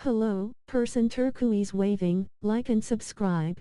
Hello, person turquoise waving, like and subscribe.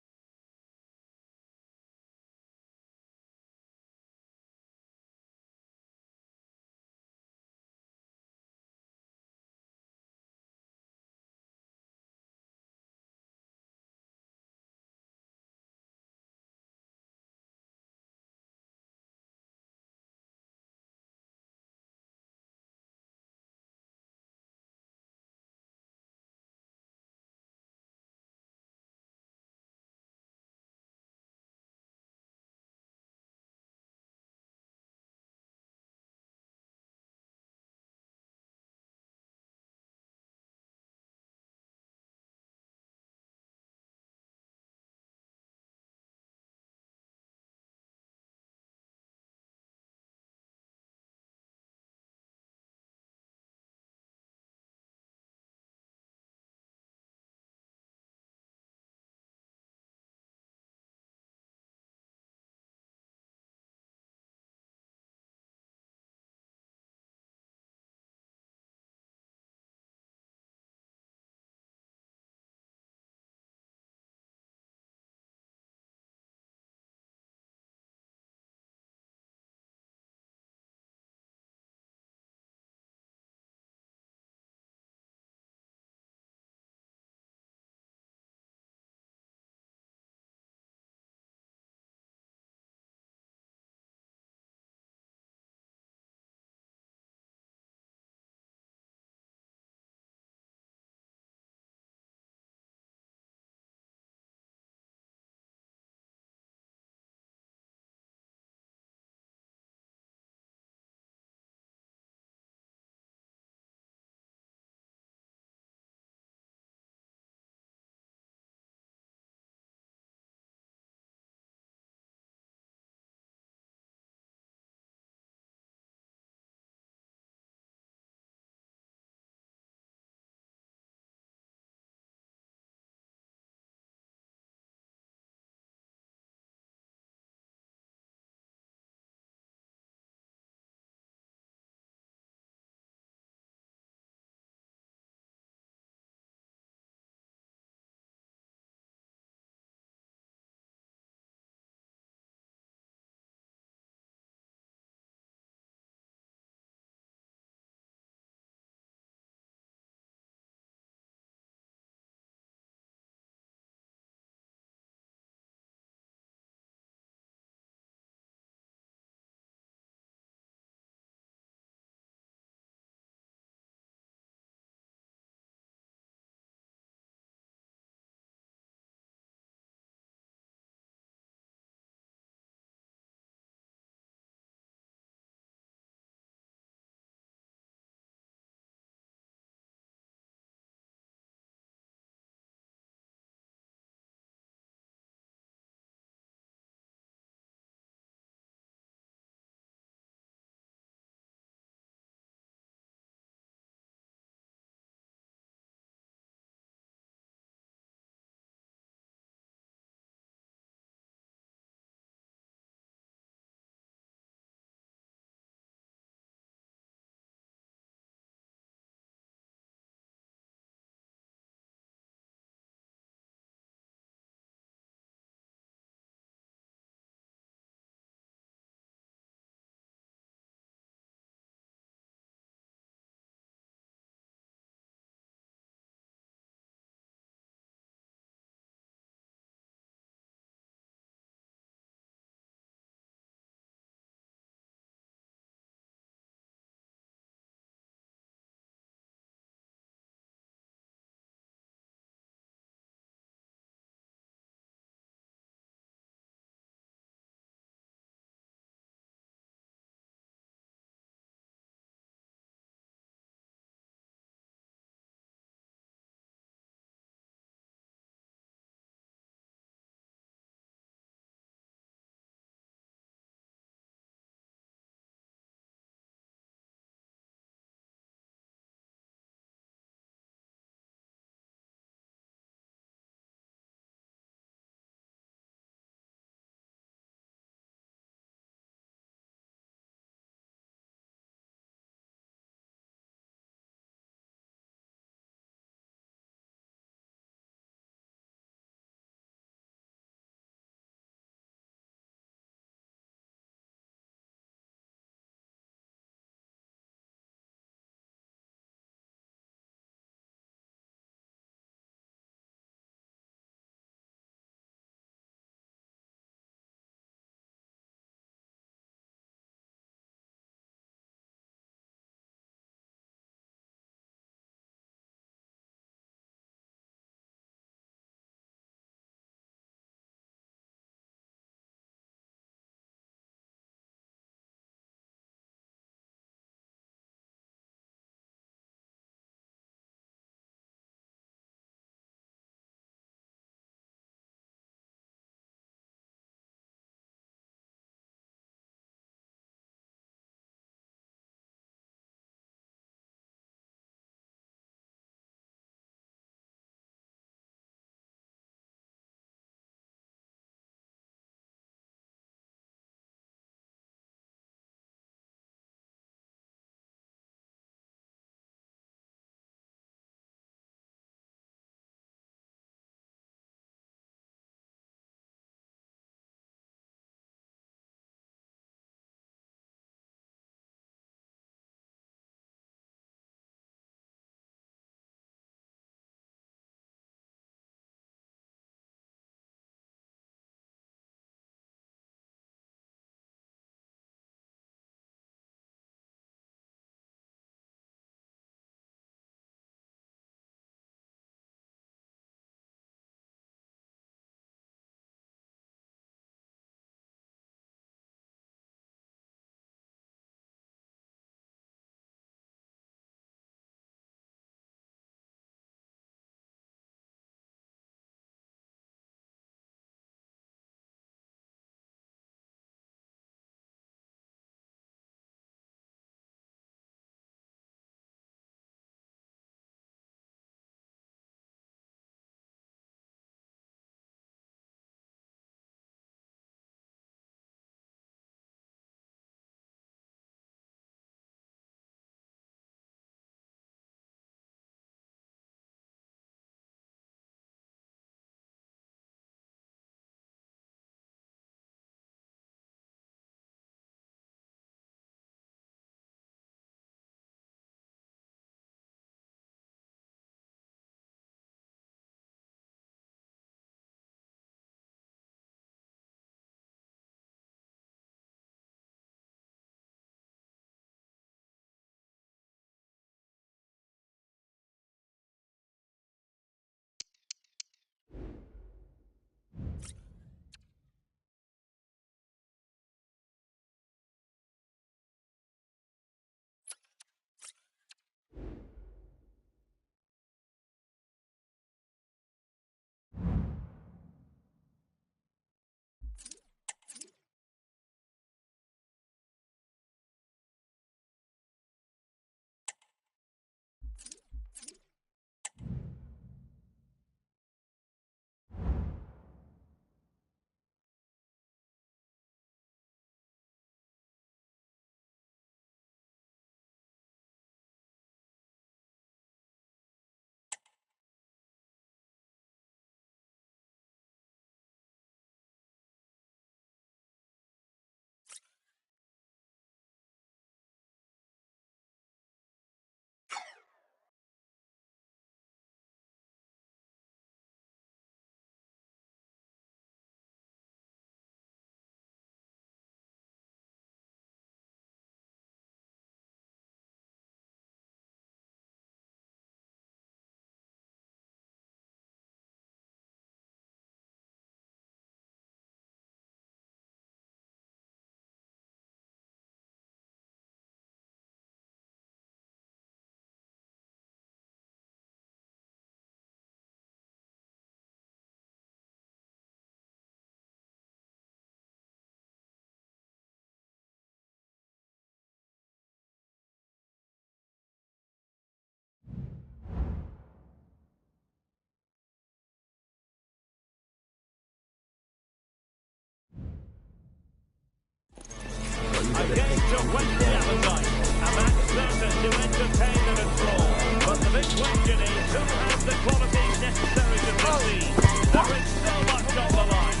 quench the appetite, and that's certain to entertain and enthrall. But the big question is, who has the qualities necessary to succeed? There is so much on the line.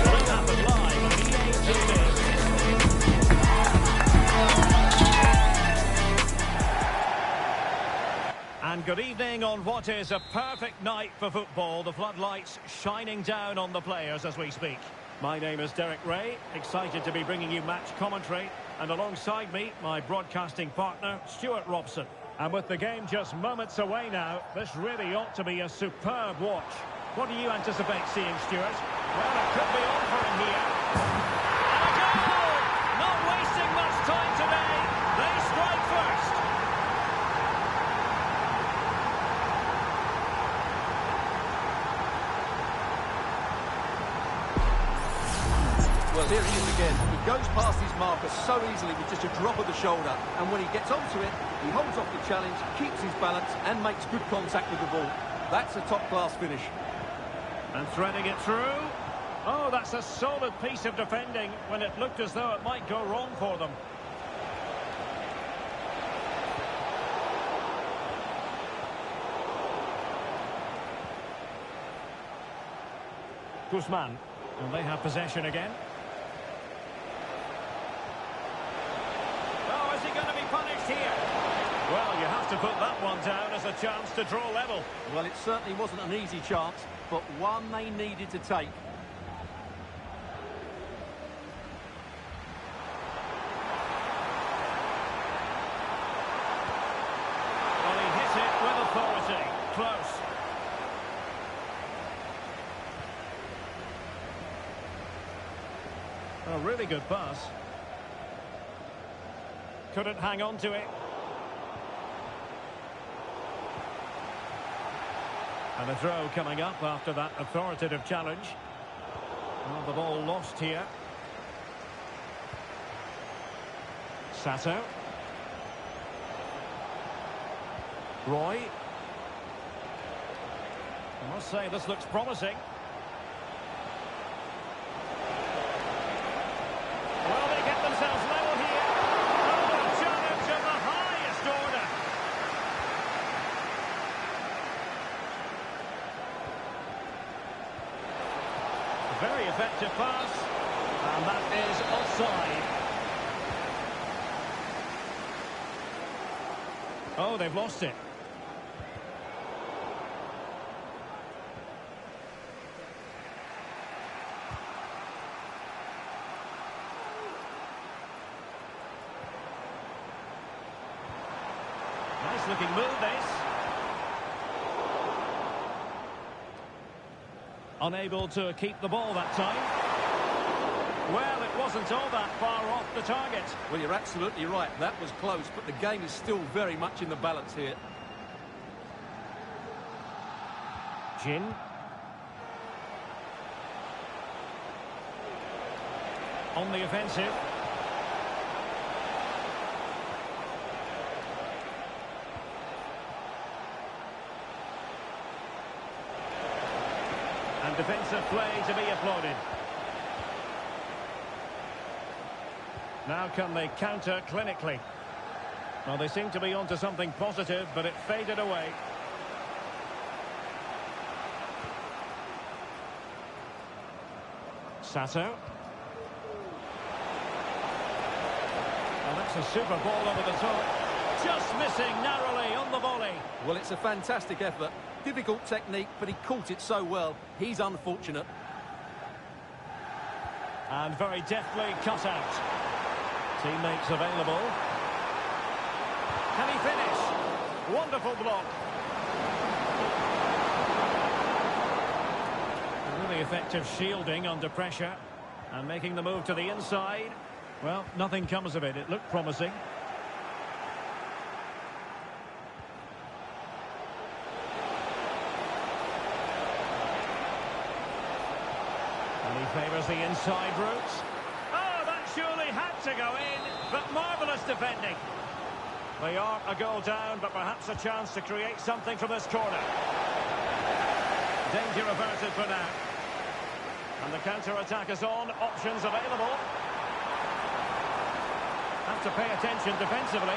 Well, it happened live on EA TV. And good evening on what is a perfect night for football. The floodlights shining down on the players as we speak. My name is Derek Ray, excited to be bringing you match commentary. And alongside me, my broadcasting partner, Stuart Robson. And with the game just moments away now, this really ought to be a superb watch. What do you anticipate seeing, Stuart? Well, it could be on for him here. And a goal! Not wasting much time today. They strike first. Well, here he is again. He goes past his marker so easily with just a drop of the shoulder. And when he gets onto it, he holds off the challenge, keeps his balance and makes good contact with the ball. That's a top-class finish. And threading it through. Oh, that's a solid piece of defending when it looked as though it might go wrong for them. Guzman. And they have possession again. Oh, is he going to be punished here? Well, you have to put that one down as a chance to draw level. Well, it certainly wasn't an easy chance, but one they needed to take. Well, he hit it with authority. Close. A really good pass. Couldn't hang on to it. And a throw coming up after that authoritative challenge. Well, the ball lost here. Sato. Roy. I must say, this looks promising. Well, they get themselves level here. Oh, a challenge of the highest order. A very effective pass. And that is offside. Oh, they've lost it. Nice looking move, this. Unable to keep the ball that time. Well, it wasn't all that far off the target. Well, you're absolutely right. That was close, but the game is still very much in the balance here. Jin. On the offensive. And defensive play to be applauded. Now can they counter clinically? Well, they seem to be onto something positive, but it faded away. Sato. Well, that's a super ball over the top. Just missing narrowly on the volley. Well, it's a fantastic effort. Difficult technique, but he caught it so well. He's unfortunate. And very deftly cut out. Teammates available. Can he finish? Wonderful block. Really effective shielding under pressure. And making the move to the inside. Well, nothing comes of it. It looked promising. And he favours the inside route. Oh, that surely had to go in, but marvellous defending. They are a goal down, but perhaps a chance to create something from this corner. Danger averted for now. And the counter-attack is on, options available. to pay attention defensively.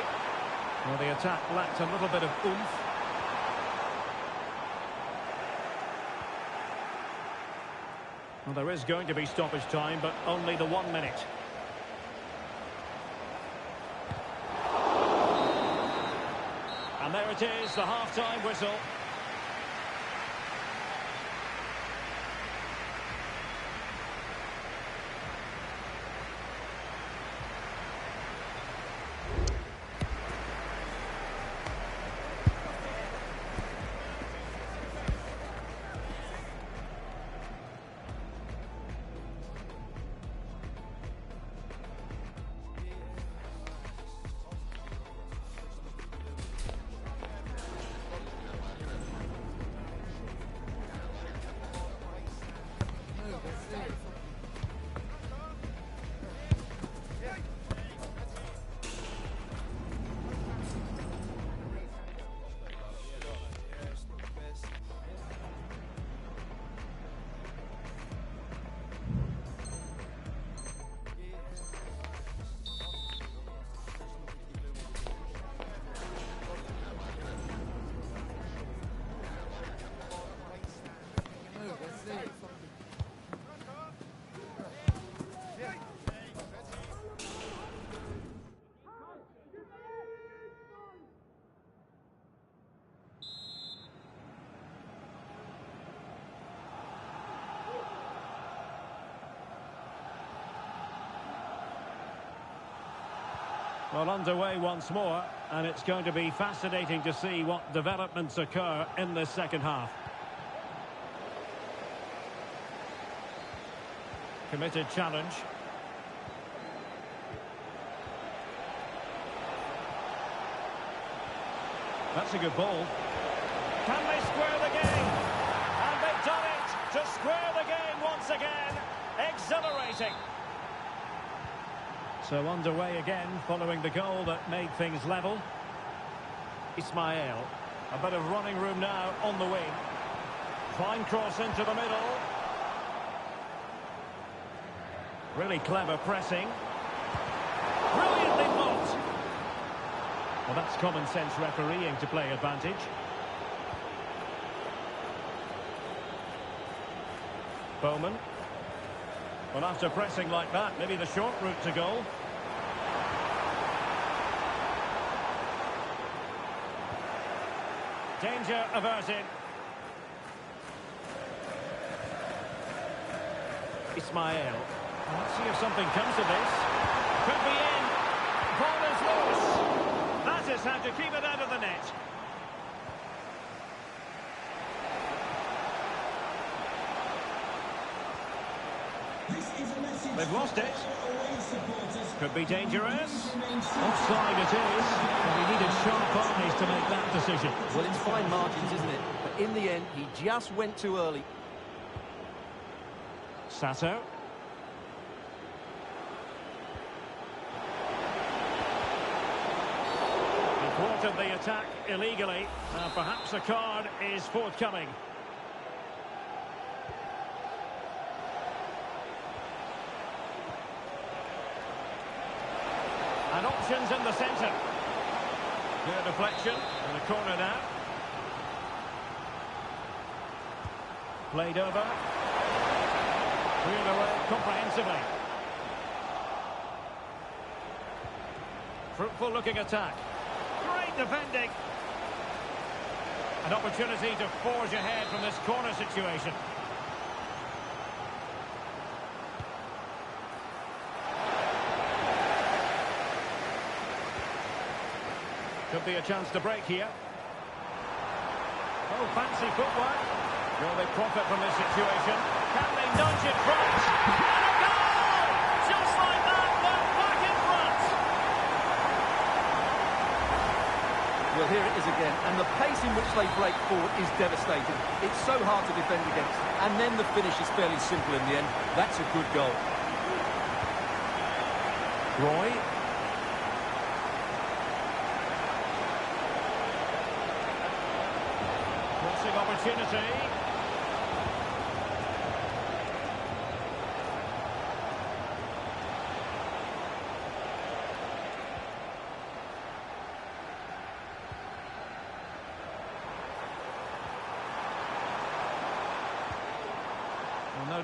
Well, the attack lacked a little bit of oomph. Well, there is going to be stoppage time, but only the 1 minute. And there it is, the half-time whistle. Well, underway once more, and it's going to be fascinating to see what developments occur in this second half. Committed challenge. That's a good ball. Can they square the game? And they've done it to square the game once again. Exhilarating. So underway again following the goal that made things level. Ismail. A bit of running room now on the wing. Fine cross into the middle. Really clever pressing. Brilliantly blocked. Well, that's common sense refereeing to play advantage. Bowman. Well, after pressing like that, maybe the short route to goal. Danger averted. Ismail. Let's see if something comes of this. Could be in. Ball is loose. That is how to keep it out of the net. They've lost it. Could be dangerous. Offside it is. But he needed sharp eyes to make that decision. Well, it's fine margins, isn't it? But in the end, he just went too early. Sato. He thwarted the attack illegally. Perhaps a card is forthcoming. And options in the centre. Good deflection. And a corner now. Played over. Cleared away comprehensively. Fruitful looking attack. Great defending. An opportunity to forge ahead from this corner situation. Could be a chance to break here. Oh, fancy footwork. Will they profit from this situation? Can they nudge it front? And a goal! Just like that, they're back in front. Well, here it is again, and the pace in which they break forward is devastating. It's so hard to defend against, and then the finish is fairly simple in the end. That's a good goal. Roy. Crossing opportunity.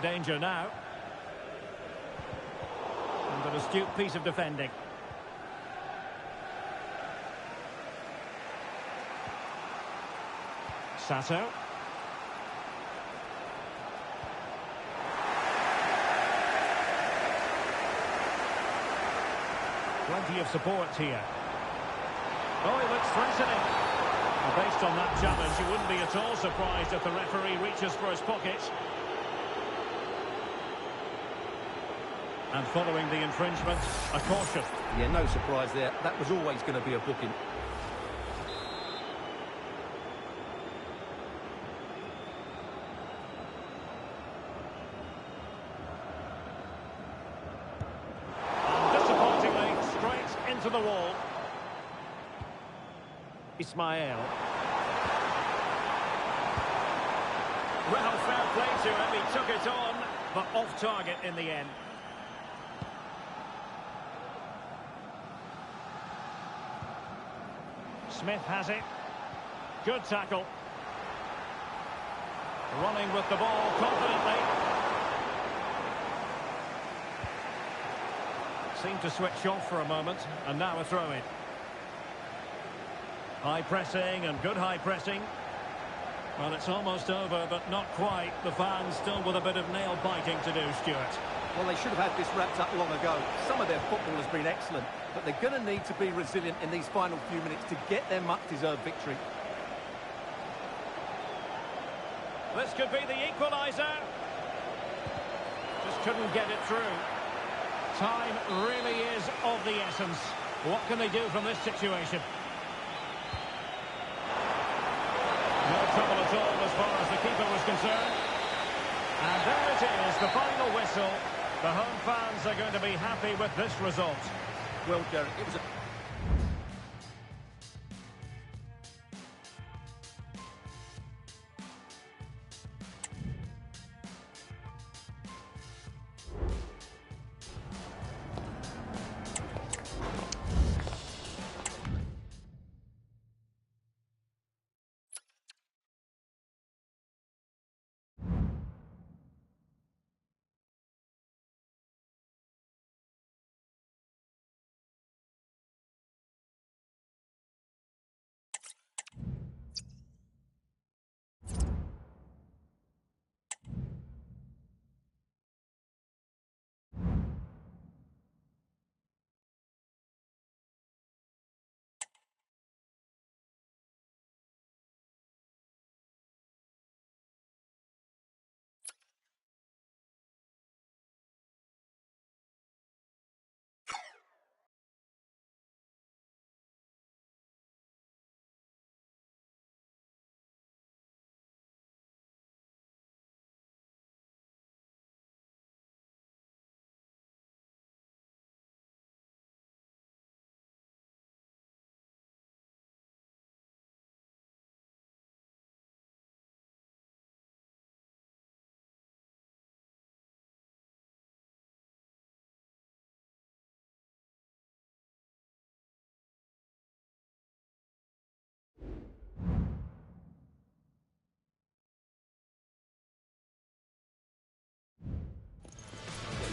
danger now. And an astute piece of defending. Sato. Plenty of support here. Oh, he looks threatening. And based on that challenge, you wouldn't be at all surprised if the referee reaches for his pocket. And following the infringement, a caution. Yeah, no surprise there. That was always going to be a booking. To the wall. Ismail. Well, fair play to him. He took it on, but off target in the end. Smith has it. Good tackle. Running with the ball confidently. Seemed to switch off for a moment, and now a throw-in. High pressing and good high pressing. Well, it's almost over, but not quite. The fans still with a bit of nail-biting to do, Stuart. Well, they should have had this wrapped up long ago. Some of their football has been excellent, but they're going to need to be resilient in these final few minutes to get their much-deserved victory. This could be the equaliser. Just couldn't get it through. Time really is of the essence. What can they do from this situation? No trouble at all as far as the keeper was concerned. And there it is, the final whistle. The home fans are going to be happy with this result. Well, Derek, it was a...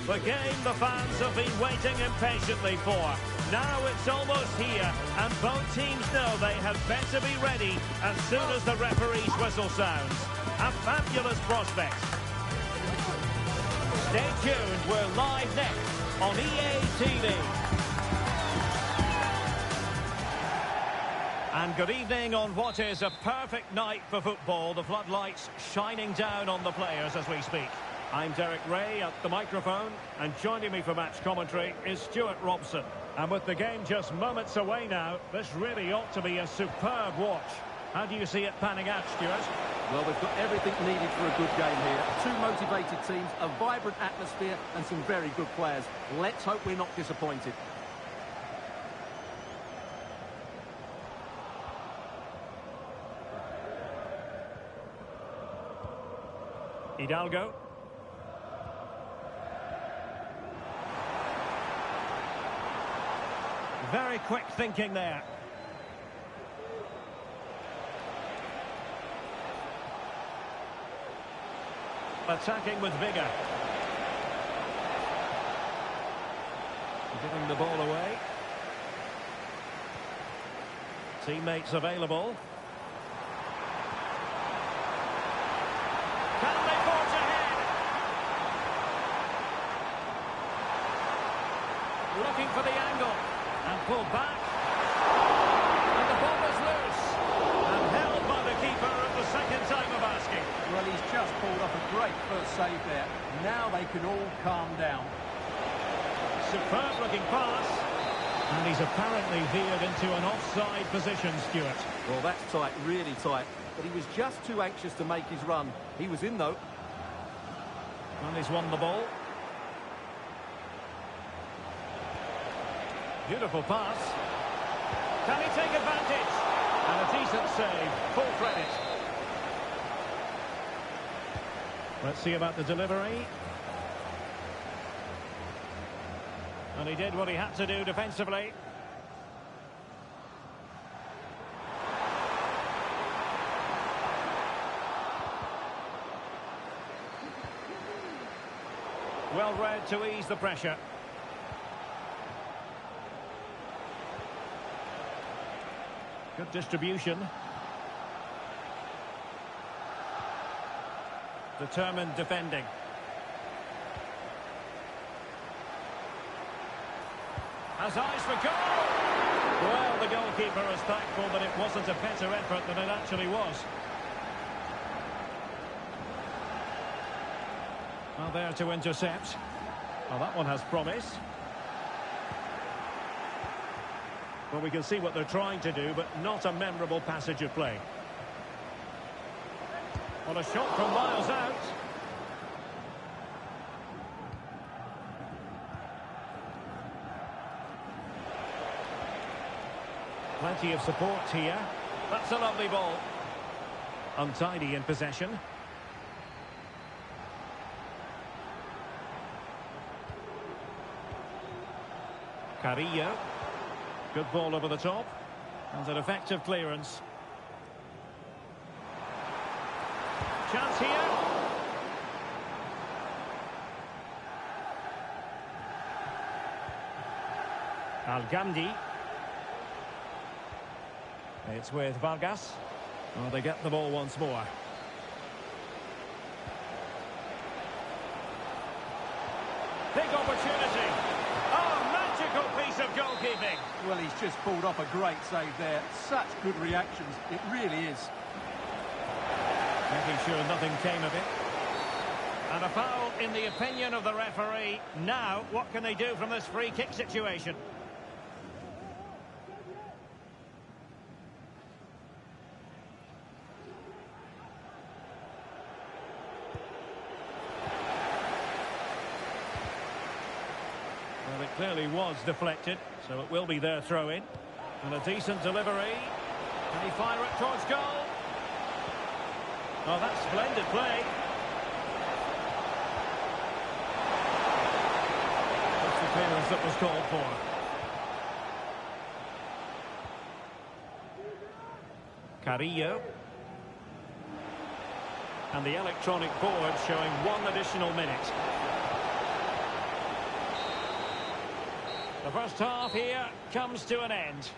The game the fans have been waiting impatiently for. Now it's almost here, and both teams know they had better be ready as soon as the referee's whistle sounds. A fabulous prospect. Stay tuned, we're live next on EA TV. And good evening on what is a perfect night for football. The floodlights shining down on the players as we speak. I'm Derek Ray at the microphone, and joining me for match commentary is Stuart Robson. And with the game just moments away now, this really ought to be a superb watch. How do you see it panning out, Stuart? Well, we've got everything needed for a good game here. Two motivated teams, a vibrant atmosphere, and some very good players. Let's hope we're not disappointed. Hidalgo. Very quick thinking there. Attacking with vigour. Giving the ball away. Teammates available. Can they forge ahead? Looking for the angle. And pulled back. And the ball is loose. And held by the keeper at the second time of asking. Well, he's just pulled off a great first save there. Now they can all calm down. Superb looking pass. And he's apparently veered into an offside position, Stuart. Well, that's tight, really tight. But he was just too anxious to make his run. He was in, though. And he's won the ball. Beautiful pass. Can he take advantage? And a decent save. Full credit. Let's see about the delivery. And he did what he had to do defensively. Well read to ease the pressure. Good distribution. Determined defending. Has eyes for goal! Well, the goalkeeper is thankful that it wasn't a better effort than it actually was. Well, there to intercept. Well, that one has promise. Well, we can see what they're trying to do, but not a memorable passage of play. Well, a shot from miles out. Plenty of support here. That's a lovely ball. Untidy in possession. Carrillo. Good ball over the top. And an effective clearance. Chance here. Al-Ghamdi. It's with Vargas. Well, they get the ball once more. Big opportunity. Oh, magical piece of goalkeeping. Well, he's just pulled off a great save there. Such good reactions. It really is. Making sure nothing came of it. And a foul in the opinion of the referee. Now, what can they do from this free kick situation? Well, it clearly was deflected, so it will be their throw-in. And a decent delivery. Can he fire it towards goal? Oh, that's splendid play. That's the clearance that was called for. Carrillo. And the electronic board showing 1 additional minute. The first half here comes to an end.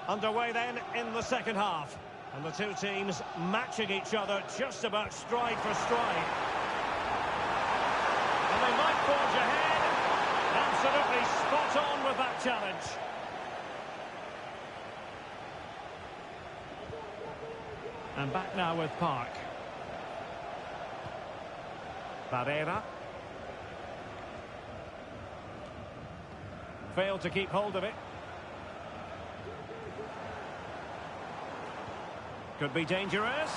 Underway then in the second half. And the two teams matching each other just about stride for stride. And they might forge ahead. Absolutely spot on with that challenge. And back now with Park. Barrera. Failed to keep hold of it. Could be dangerous.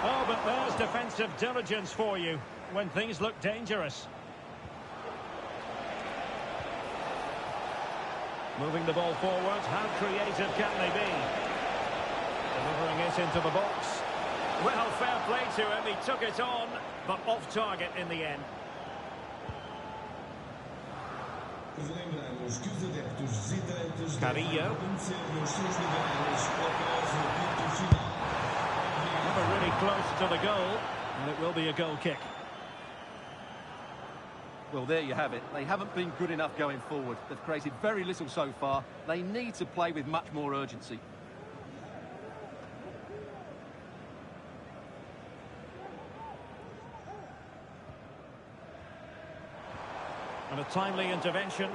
Oh, but there's defensive diligence for you when things look dangerous. Moving the ball forward. How creative can they be? Delivering it into the box. Well, fair play to him. He took it on, but off target in the end. Carrillo. Never really close to the goal, and it will be a goal kick. Well, there you have it. They haven't been good enough going forward. They've created very little so far. They need to play with much more urgency. And a timely intervention.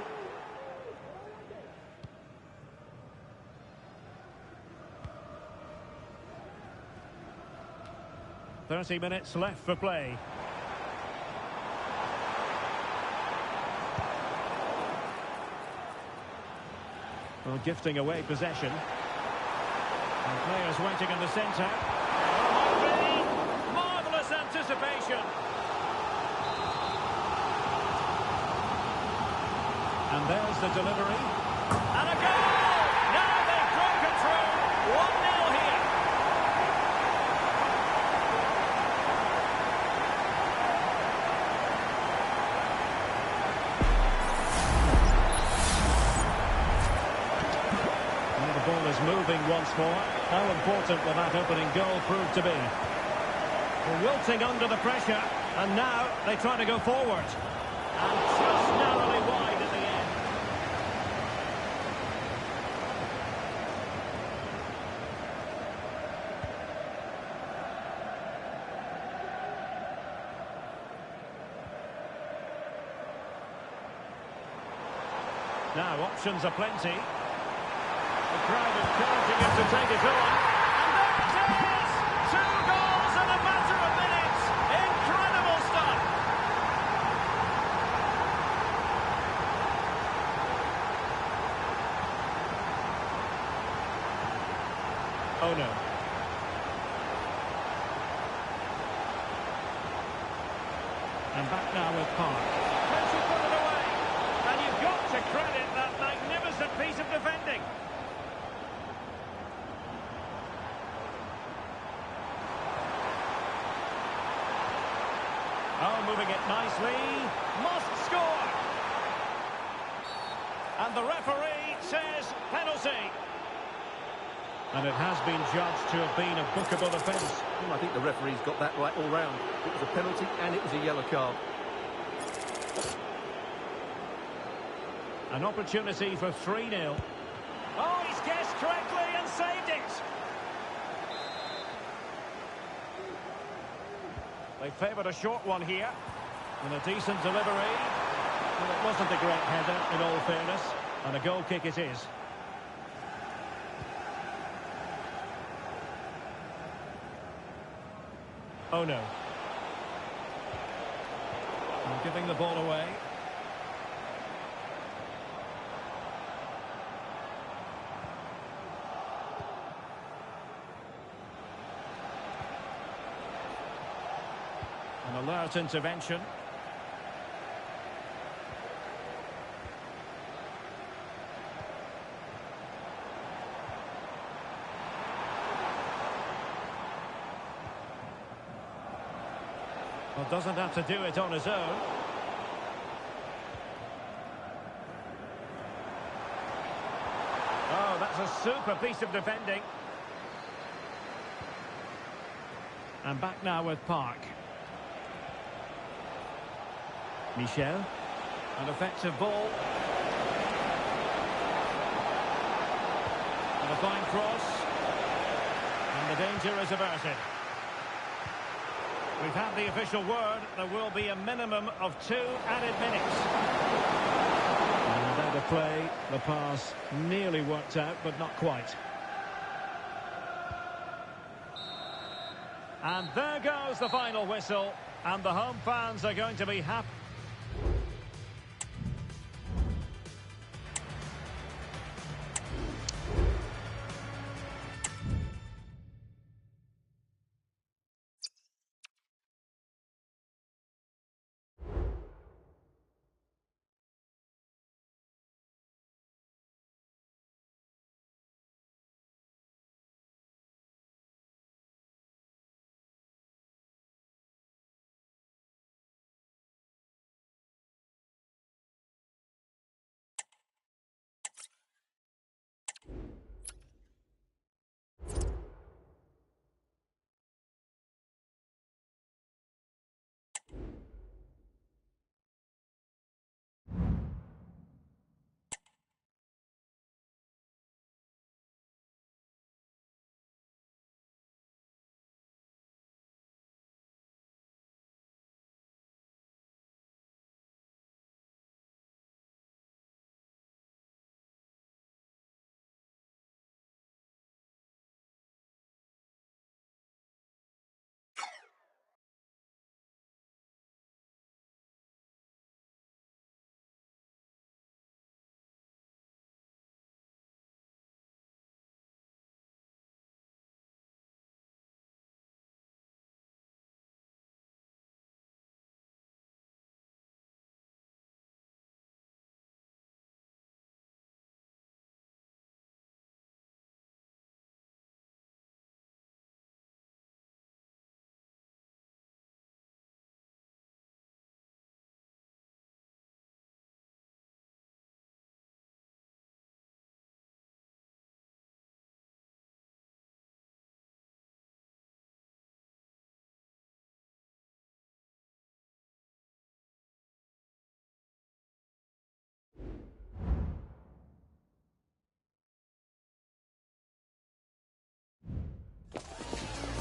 "30 minutes left for play." Well, gifting away possession. And players waiting in the centre. Marvellous anticipation. And there's the delivery. And a goal! Now they've broken through. 1-0 here. And the ball is moving once more. How important will that opening goal prove to be? Well, wilting under the pressure. And now they try to go forward. And just narrowly wide at the end. Now options are plenty. The crowd encouraging him to take it on. And there it is! 2 goals in a matter of minutes. Incredible stuff. Oh no. And back now with Park. Can she put it away? And you've got to credit that magnificent piece of defending. Oh, moving it nicely. Must score. And the referee says penalty. And it has been judged to have been a bookable offence. Well, I think the referee's got that right all round. It was a penalty and it was a yellow card. An opportunity for 3-0. Oh, he's guessed correctly and saved it. They favoured a short one here. And a decent delivery. Well, it wasn't a great header, in all fairness. And a goal kick it is. Oh no. And giving the ball away. An alert intervention. Well, doesn't have to do it on his own. Oh, that's a super piece of defending. And back now with Park. Michel. An effective ball. A fine cross. And the danger is averted. We've had the official word. There will be a minimum of 2 added minutes. And out of play. The pass nearly worked out, but not quite. And there goes the final whistle. And the home fans are going to be happy.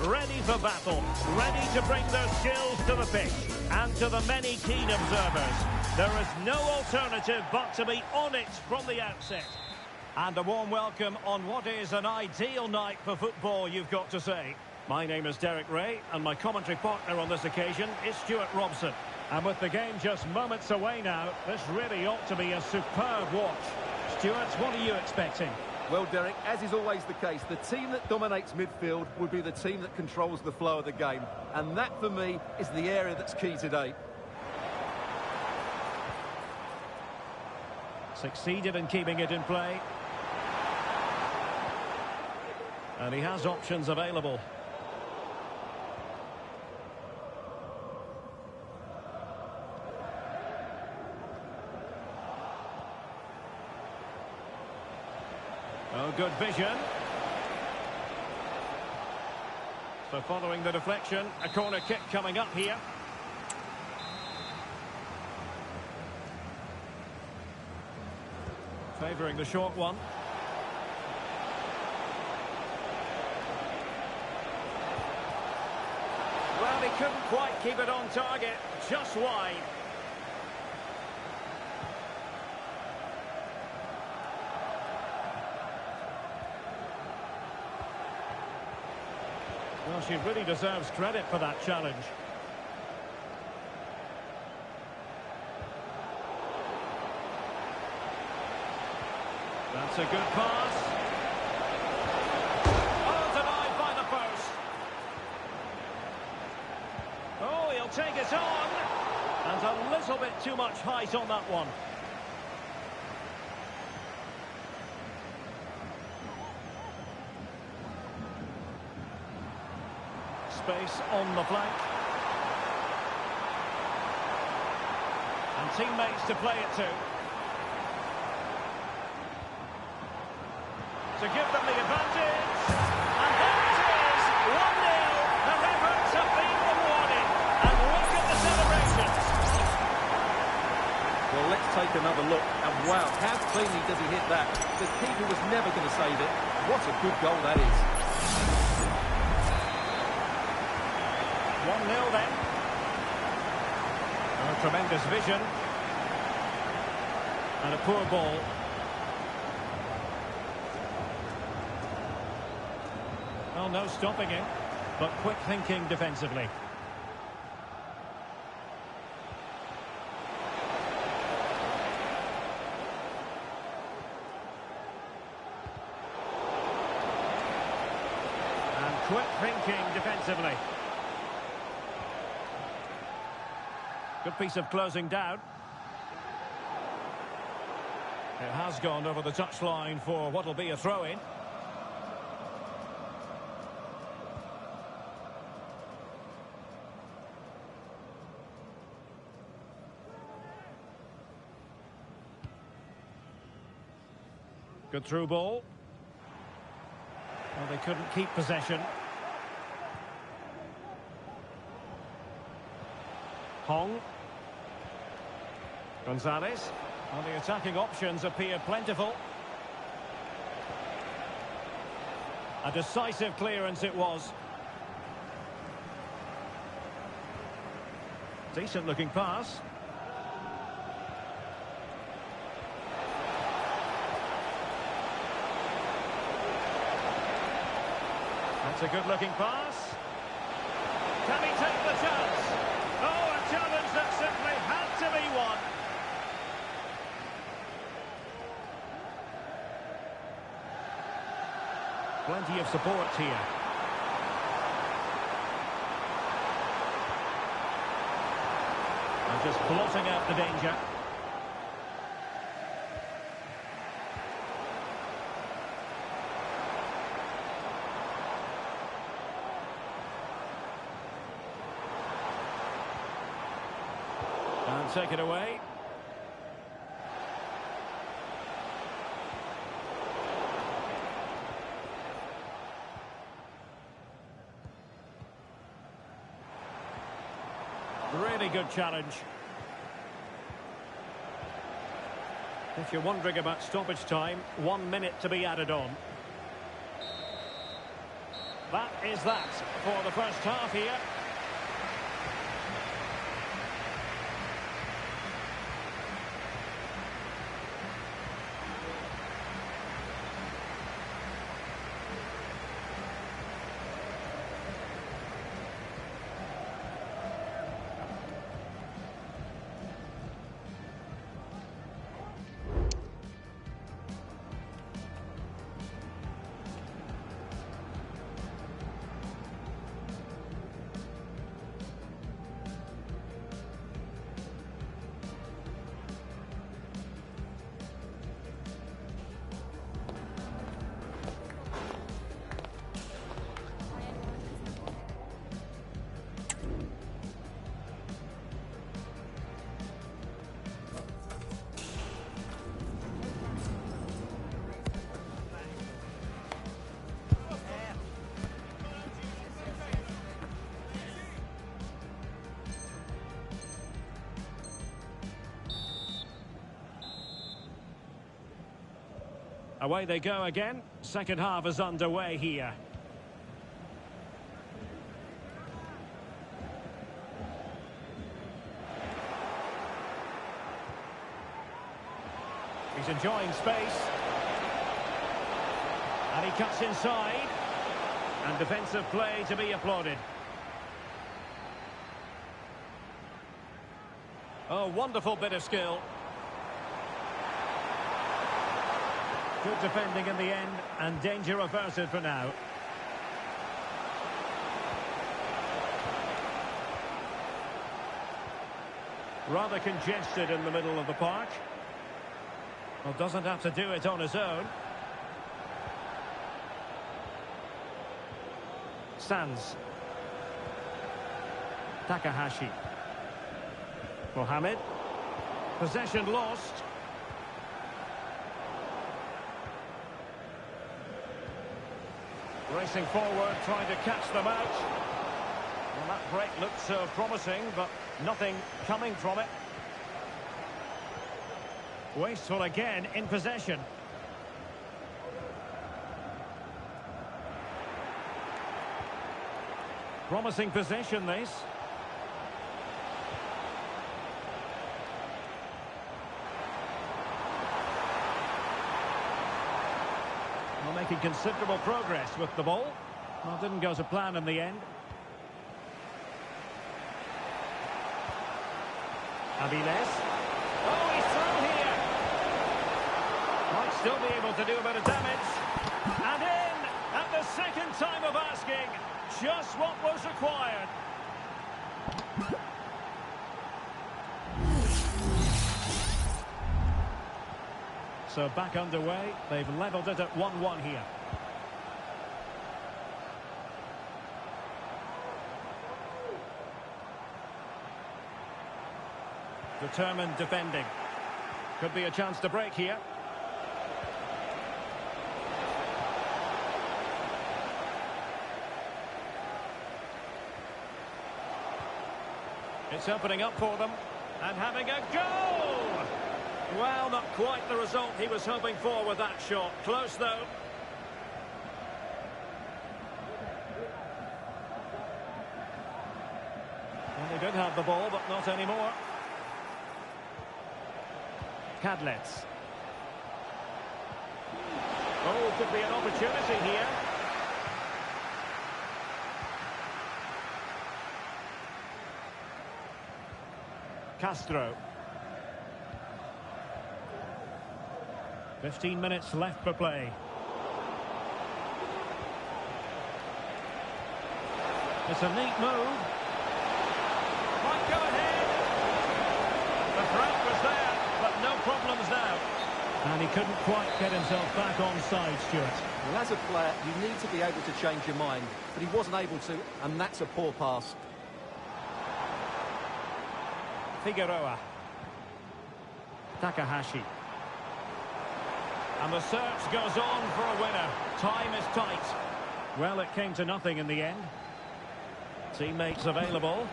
Ready for battle, ready to bring their skills to the pitch. And to the many keen observers, there is no alternative but to be on it from the outset. And a warm welcome on what is an ideal night for football, you've got to say. My name is Derek Ray, and my commentary partner on this occasion is Stuart Robson. And with the game just moments away now, this really ought to be a superb watch. Stuart, what are you expecting? Well, Derek, as is always the case, the team that dominates midfield would be the team that controls the flow of the game. And that, for me, is the area that's key today. Succeeded in keeping it in play. And he has options available. Oh, good vision. So following the deflection, a corner kick coming up here. Favouring the short one. Well, he couldn't quite keep it on target, just wide. Well, she really deserves credit for that challenge. That's a good pass. Oh, denied by the post. Oh, he'll take it on. And a little bit too much height on that one. Space on the flank. And teammates to play it to. To give them the advantage. And there it is! 1-0. Their efforts have been rewarded. And look at the celebrations. Well, let's take another look. And wow, how cleanly does he hit that? The keeper was never going to save it. What a good goal that is. 1-0 then. Oh, tremendous vision. And a poor ball. Well, no stopping him, but quick thinking defensively. And quick thinking defensively. Good piece of closing down. It has gone over the touchline for what will be a throw-in. Good through ball. Well, they couldn't keep possession. Hong. Gonzalez. Well, the attacking options appear plentiful. A decisive clearance it was. Decent looking pass. That's a good looking pass. Can he take the chance? Oh, a challenge that simply had to be won. Plenty of support here. And just blotting out the danger. And take it away. Really good challenge. If you're wondering about stoppage time, 1 minute to be added on. That is that for the first half here. Away they go again. Second half is underway here. He's enjoying space. And he cuts inside. And defensive play to be applauded. Oh, wonderful bit of skill. Good defending in the end, and danger averted for now. Rather congested in the middle of the park. Well, doesn't have to do it on his own. Sands. Takahashi. Mohamed. Possession lost. Racing forward, trying to catch them out. Well, that break looked so promising, but nothing coming from it. Wasteful again in possession. Promising possession, this. Well, making considerable progress with the ball. Well, didn't go to plan in the end. Aviles. Oh, he's through here. Might still be able to do a bit of damage. And in at the second time of asking. Just what was required. So back underway. They've levelled it at 1-1 here. Determined defending. Could be a chance to break here. It's opening up for them. And having a goal! Well, not quite the result he was hoping for with that shot. Close, though. Well, they did have the ball, but not anymore. Cadlets. Oh, could be an opportunity here. Castro. 15 minutes left for play. It's a neat move. Might go ahead. The threat was there, but no problems now. And he couldn't quite get himself back on side, Stuart. Well, as a player, you need to be able to change your mind, but he wasn't able to, and that's a poor pass. Figueroa. Takahashi. And the search goes on for a winner. Time is tight. Well, it came to nothing in the end. Teammates available.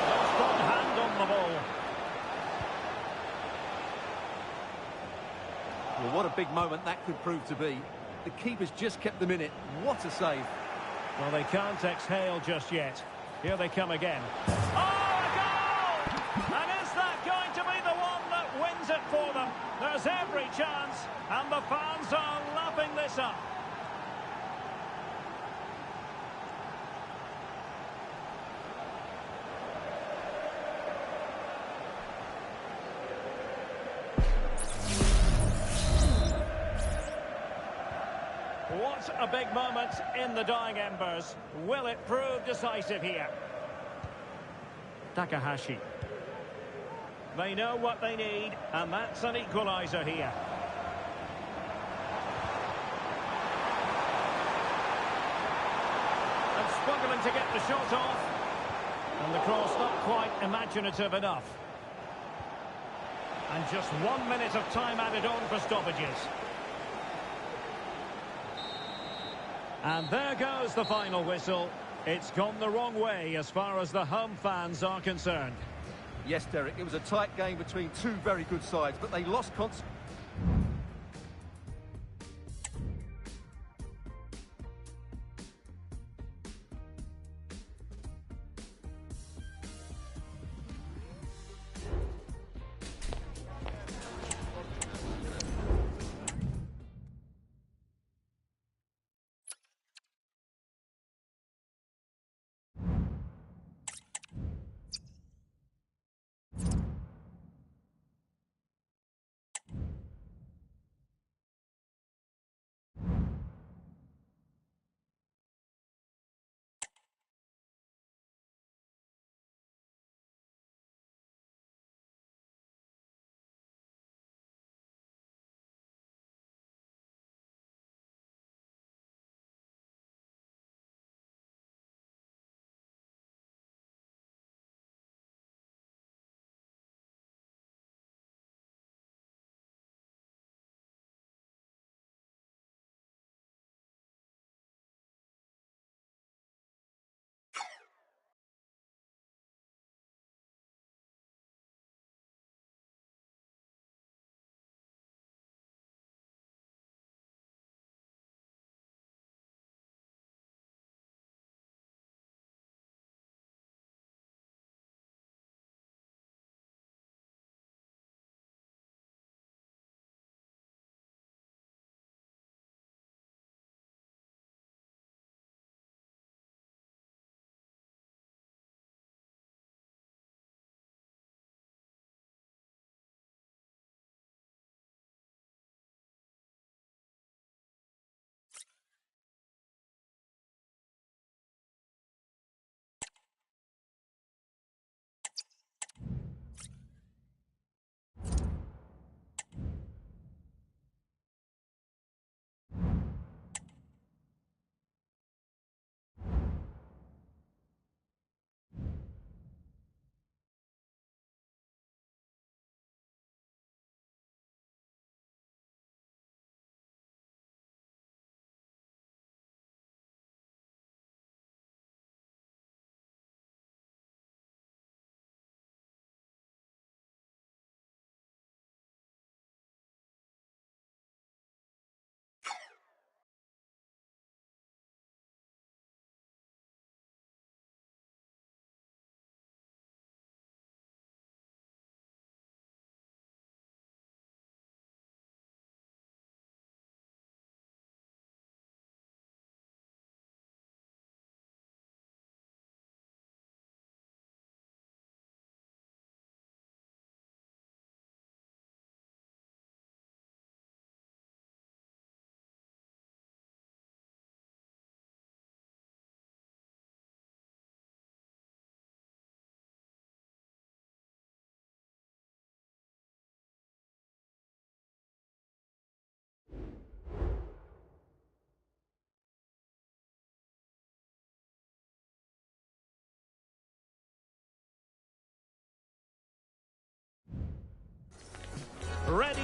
No strong hand on the ball. Well, what a big moment that could prove to be. The keeper's just kept them in it. What a save. Well, they can't exhale just yet. Here they come again. Oh, a goal! And is that going to be the one that wins it for them? There's every chance, and the fans are lapping this up. What a big moment in the dying embers. Will it prove decisive here? Takahashi. They know what they need, and that's an equaliser here. And struggling to get the shot off. And the cross not quite imaginative enough. And just 1 minute of time added on for stoppages. And there goes the final whistle. It's gone the wrong way as far as the home fans are concerned. Yes, Derek, it was a tight game between two very good sides, but they lost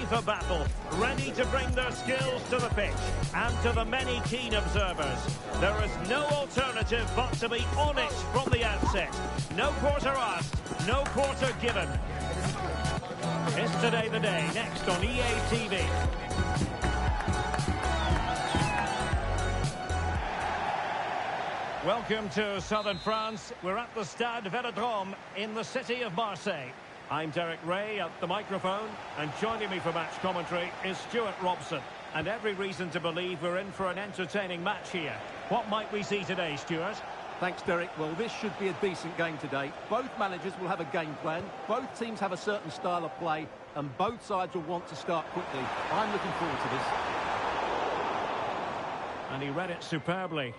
for battle, ready to bring their skills to the pitch. And to the many keen observers, there is no alternative but to be on it from the outset. No quarter asked, no quarter given. Is today the day? Next on EA TV. Welcome to southern France. We're at the Stade Vélodrome in the city of Marseille. I'm Derek Ray at the microphone, and joining me for match commentary is Stuart Robson. And every reason to believe we're in for an entertaining match here. What might we see today, Stuart? Thanks, Derek. Well, this should be a decent game today. Both managers will have a game plan. Both teams have a certain style of play, and both sides will want to start quickly. I'm looking forward to this. And he read it superbly.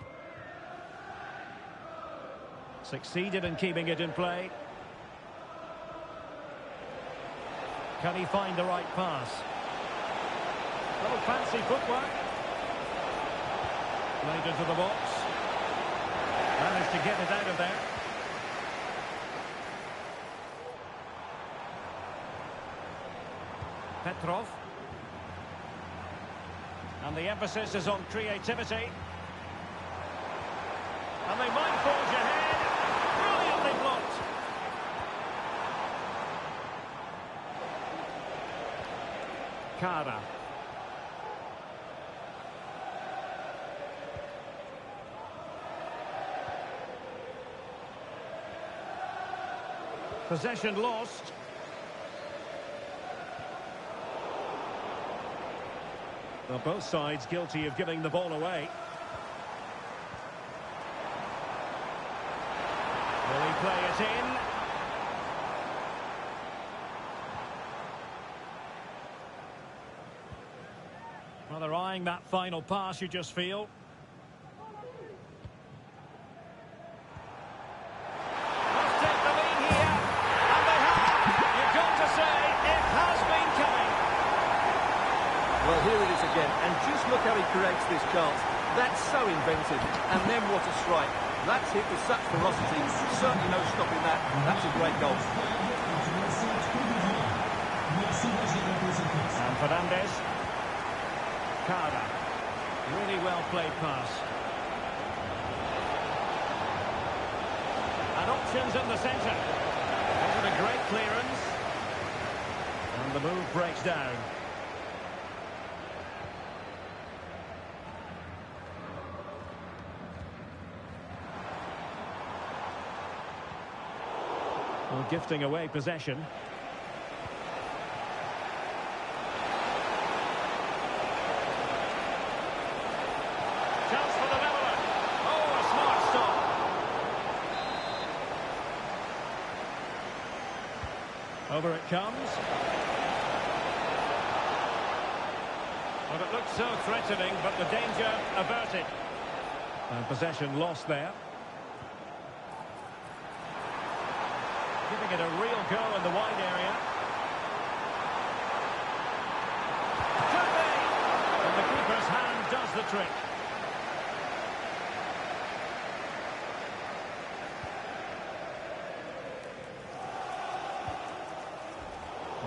Succeeded in keeping it in play. Can he find the right pass? Little fancy footwork. Played into the box. Managed to get it out of there. Petrov. And the emphasis is on creativity. And they might forge ahead. Brilliantly blocked. Cara. Possession lost. Well, both sides guilty of giving the ball away. Will he play it in? Well, they're eyeing that final pass, you just feel. Must take the lead here. And they have. You've got to say, it has been coming. Well, here it is again, and just look how he creates this chance. That's so inventive, and then what a strike. That's hit with such ferocity, certainly no stopping that. That's a great goal. And Fernandez. Cara. Really well played pass. And options in the centre. Isn't a great clearance. And the move breaks down. Well, gifting away possession. Chance for the leveller. Oh, a smart stop. Over it comes. Well, it looked so threatening, but the danger averted. And possession lost there. Giving it a real go in the wide area. Could be! And the keeper's hand does the trick.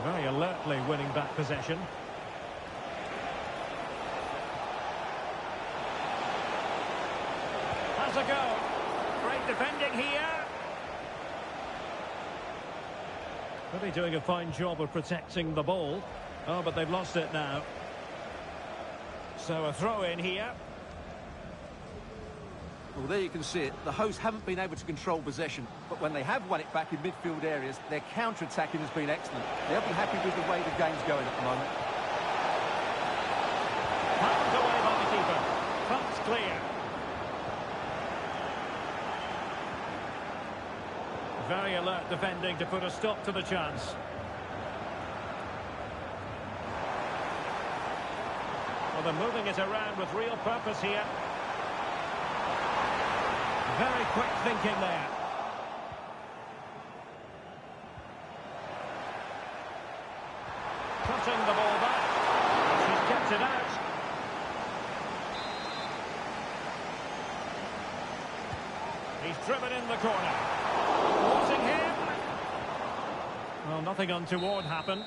Very alertly winning back possession. Has a go. Great defending here. Really doing a fine job of protecting the ball. Oh, but they've lost it now. So a throw in here. Well, there you can see it. The hosts haven't been able to control possession, but when they have won it back in midfield areas, their counter-attacking has been excellent. They'll be happy with the way the game's going at the moment. Pounded away by the keeper. Pumped clear. Very alert defending to put a stop to the chance. Well, they're moving it around with real purpose here. Very quick thinking there. Cutting the ball back. She's kept it out. He's driven in the corner. Watching him. Well, nothing untoward happened.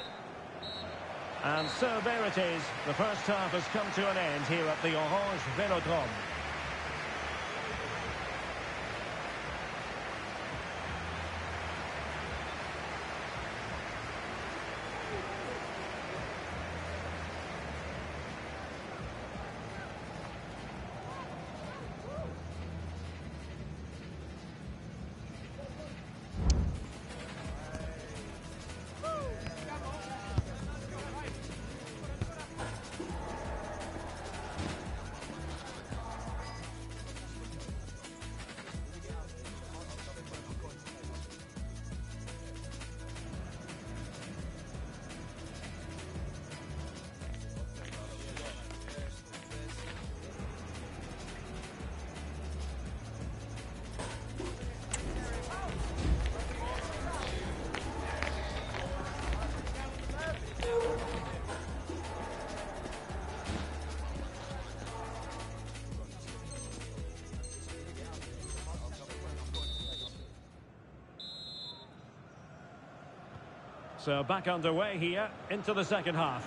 And so there it is. The first half has come to an end here at the Orange Velodrome. So back underway here into the second half.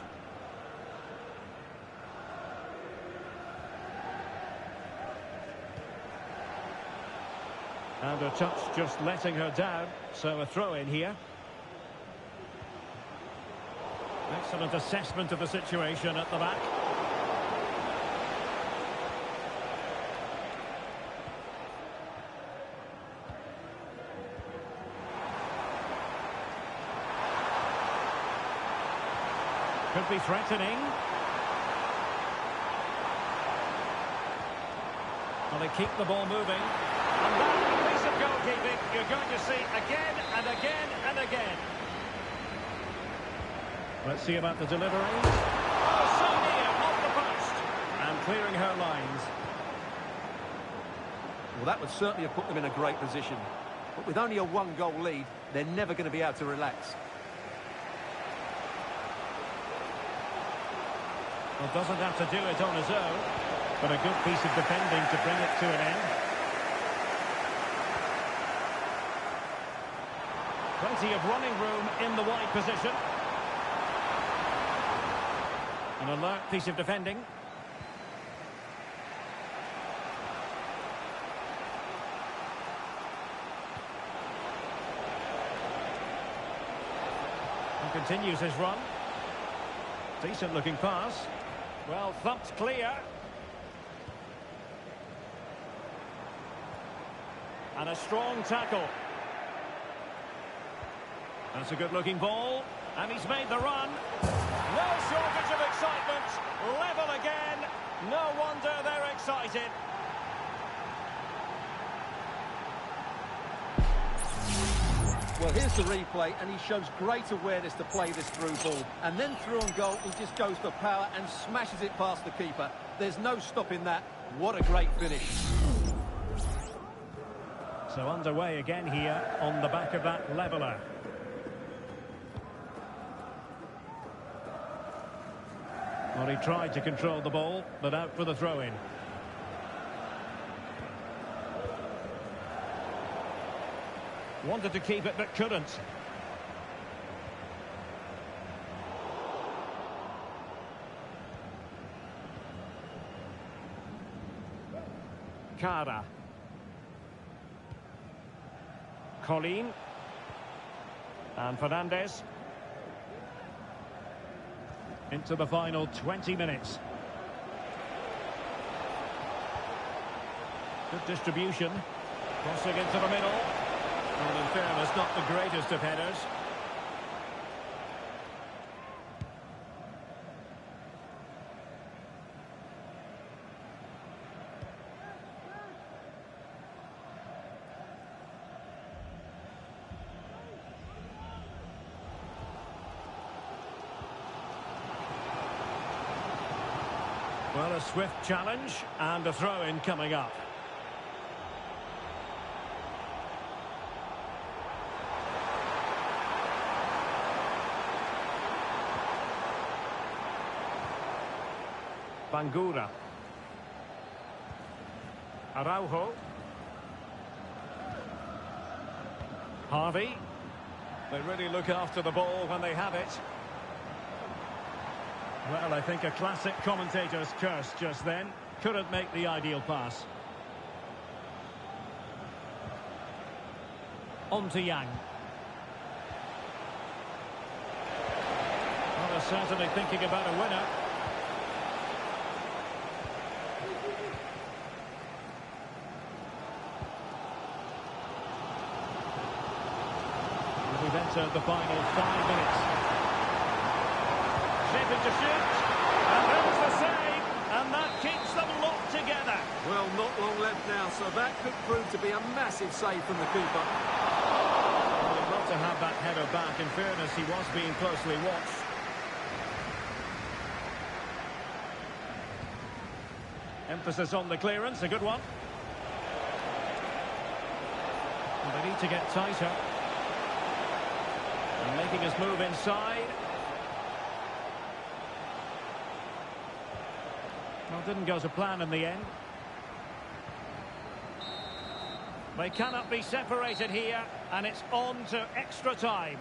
And a touch just letting her down. So a throw in here. Excellent assessment of the situation at the back. Could be threatening. Well, they keep the ball moving. And that piece of goalkeeping you're going to see again and again and again. Let's see about the delivery. Oh, so near, off the post. And clearing her lines. Well, that would certainly have put them in a great position. But with only a one-goal lead, they're never going to be able to relax. Well, doesn't have to do it on his own, but a good piece of defending to bring it to an end. Plenty of running room in the wide position. An alert piece of defending. And continues his run. Decent looking pass. Well, thumped clear. And a strong tackle. That's a good-looking ball. And he's made the run. No shortage of excitement. Level again. No wonder they're excited. Well, here's the replay, and he shows great awareness to play this through ball. And then through on goal, he just goes for power and smashes it past the keeper. There's no stopping that. What a great finish. So underway again here on the back of that leveller. Well, he tried to control the ball, but out for the throw-in. Wanted to keep it, but couldn't. Cara. Colleen. And Fernandez. Into the final 20 minutes. Good distribution. Crossing into the middle. And in fairness, not the greatest of headers. Well, a swift challenge and a throw-in coming up. Bangura. Araujo. Harvey. They really look after the ball when they have it. Well, I think a classic commentator's curse just then. Couldn't make the ideal pass. On to Yang. Well, they're certainly thinking about a winner. We've entered the final 5 minutes. Shaping to shoot. And there's the save. And that keeps them locked together. Well, not long left now, so that could prove to be a massive save from the keeper. Well, he'd love to have that header back. In fairness, he was being closely watched. Emphasis on the clearance, a good one. And they need to get tighter. And making his move inside. Well, didn't go to plan in the end. They cannot be separated here, and it's on to extra time.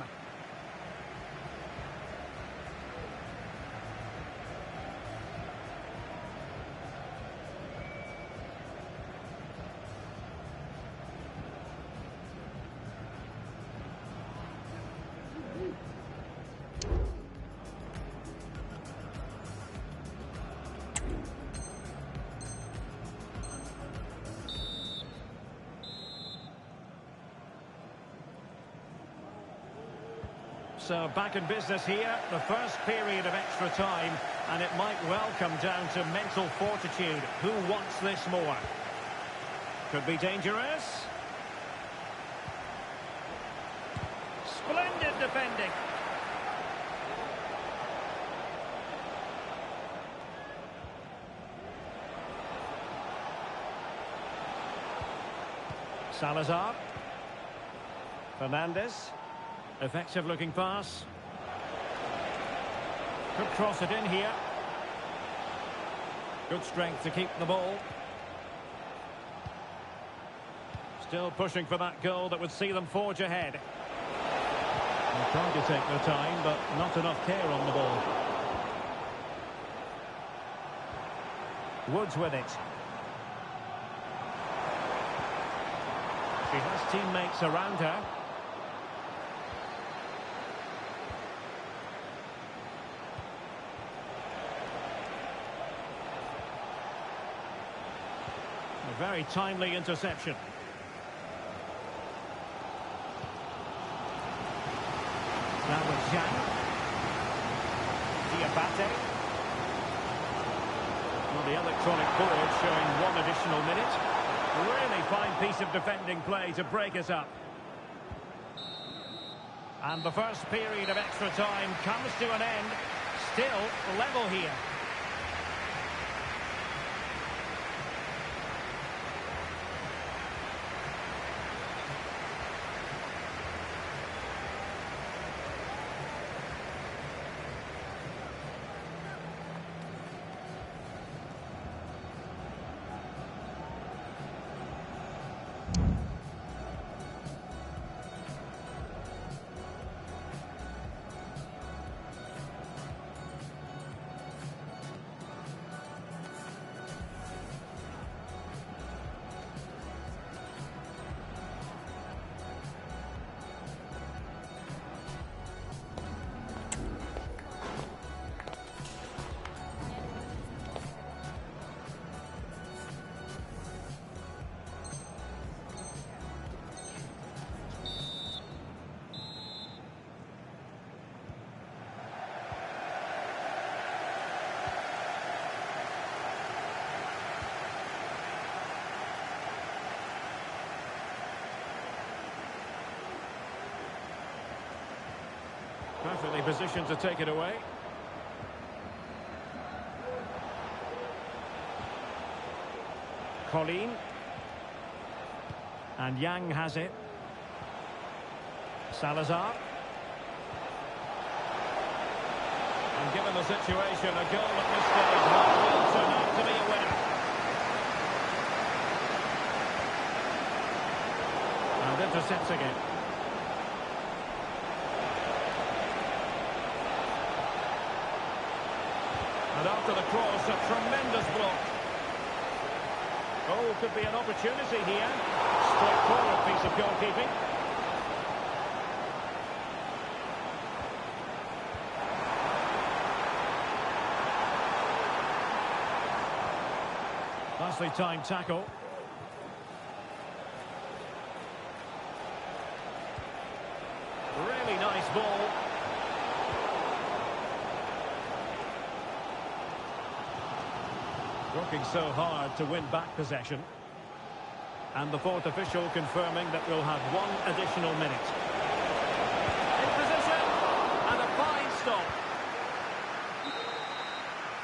So back in business here, the first period of extra time, and it might well come down to mental fortitude. Who wants this more? Could be dangerous. Splendid defending. Salazar. Fernandez. Effective looking pass. Could cross it in here. Good strength to keep the ball. Still pushing for that goal that would see them forge ahead. They're trying to take their time, but not enough care on the ball. Woods with it. She has teammates around her. A very timely interception. Now with Zhang. Diabate. Well, the electronic board showing 1 additional minute. Really fine piece of defending play to break us up. And the first period of extra time comes to an end. Still level here. Perfectly positioned to take it away. Colleen. And Yang has it. Salazar. And given the situation, a goal at this stage will turn out to be a winner. And intercepting it. And after the cross, a tremendous block. Oh, could be an opportunity here. Straightforward piece of goalkeeping. Nicely timed tackle. Really nice ball. Working so hard to win back possession. And the fourth official confirming that we'll have one additional minute. In position. And a fine stop.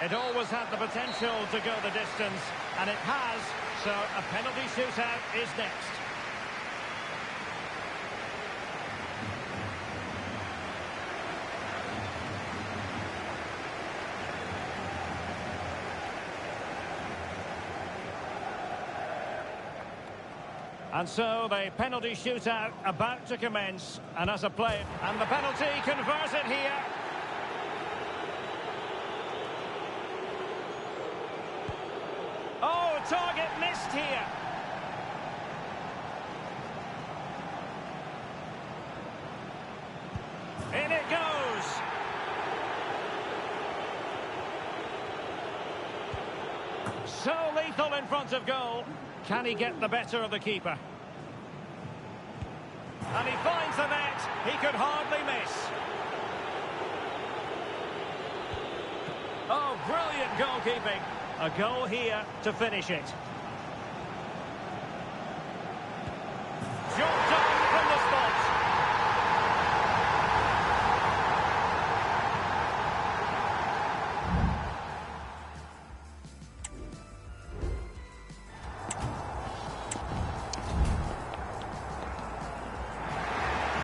It always had the potential to go the distance. And it has. So a penalty shootout is next. And so the penalty shootout about to commence. And as a player, and the penalty converted here. Oh, target missed here. In it goes. So lethal in front of goal. Can he get the better of the keeper? And he finds the net. He could hardly miss. Oh, brilliant goalkeeping. A goal here to finish it.